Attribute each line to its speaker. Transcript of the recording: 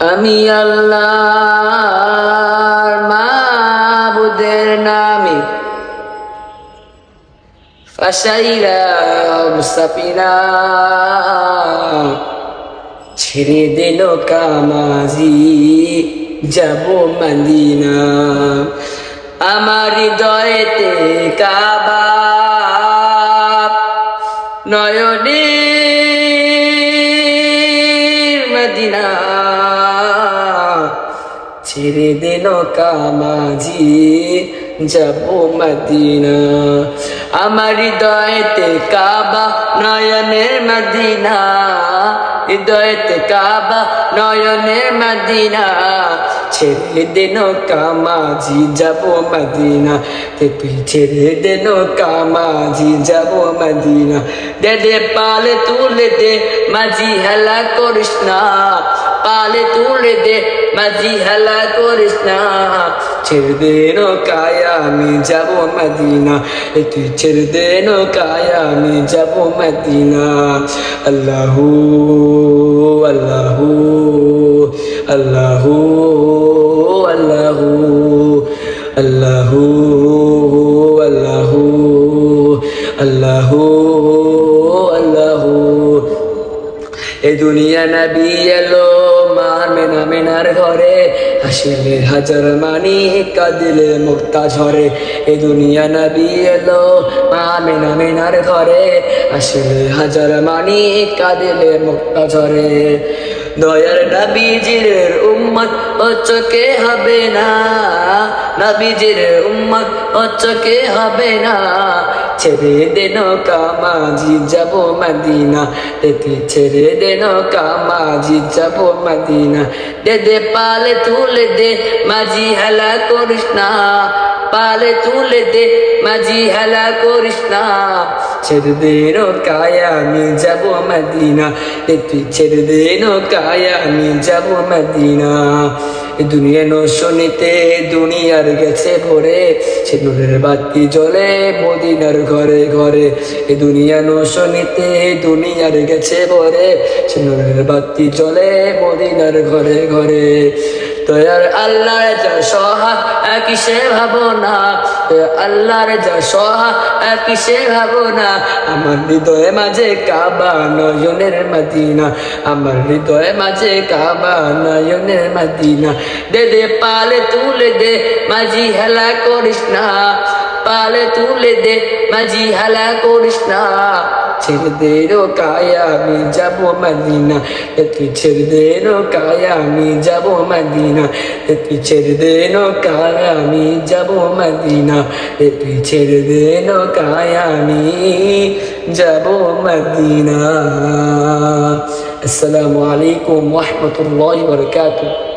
Speaker 1: আমি আল্লাহর মাবুদের নামে ফাসাইলাম সাফিনা, ছেড়ে দিল কামাজি যাব মদিনা। আমার হৃদয়েতে কাবা, নয়নের মদিনা, ছেড়ে দিল কামাজি যাব মদিনা। আমার হৃদয়েতে কাবা, নয়নের মদিনা, হৃদয়েতে কাবা, নয়নের মদিনা, ছেড়ে দিল কামাজি যাব মদিনা। তুই ছেড়ে দিল কামাজি যাব মদিনা। দে দে পালে তুলে দে মাঝি, হেলা করিস না, পালে তুলে দে মাঝি, হেলা করিস না। ছেড়ে দে নৌকায় আমি যাব মদিনা, তুই ছেড়ে দে নৌকায় আমি যাব মদিনা। আল্লাহু আল্লাহু আল্লাহু আল্লাহু আল্লাহু আল্লাহু আল্লাহু আল্লাহু। এ দুনিয়া নবী এলো মামিনা মিনার ঘরে, হাসিলে হাজার মানি কাঁদিলে মুক্তা ঝরে। এ দুনিয়া নবী এলো মামিনা মিনার ঘরে, হাসিলে হাজার মানি কাঁদিলে মুক্তা ঝরে। দয়ার নবীজির উম্মত চোখে হবে না, নবীজির উম্মত চোখে হবে না। ছেড়ে দে নৌকা মাঝি যাব মদিনা, তুই ছেড়ে দে নৌকা মাঝি যাব মদিনা। দে দে পালে তুলে দে মাঝি, হেলা করিস না, পালে তুলে দে মাঝি, হেলা করিস না। ছেড়ে দে নৌকায় আমি যাব মদিনা, তুই ছেড়ে দে নৌকায় আমি যাব মদিনা। দুনিয়া নশনীতে দুনিয়ার গেছে ভরে, সে নূরের বাতি জ্বলে মদিনার ঘরে ঘরে। এ দুনিয়া নশনীতে দুনিয়ার গেছে ভরে, সে নূরের বাতি জ্বলে মদিনার ঘরে ঘরে। দয়ার আল্লাহর যা সহায় কিসে ভাবনা, আল্লাহর যা সহায় কিসে ভাবনা। আমার হৃদয়ে মাঝে কাবা, নয়নের মদিনা, আমার হৃদয়ে মাঝে কাবা, নয়নের মদিনা। দে দে পালে তুলে দে মাঝি, হেলা করিস না, পালে তুলে দে মাঝি, হেলা করিস না। ছেড়ে দে নৌকায় আমি যাব মদিনা, তুই ছেড়ে দে নৌকায় আমি যাব মদিনা, তুই ছেড়ে দে নৌকায় আমি যাব মদিনা, তুই ছেড়ে দে নৌকায় আমি যাব মদিনা। আসসালামু আলাইকুম ওয়া রাহমাতুল্লাহি ওয়া বারাকাতুহু।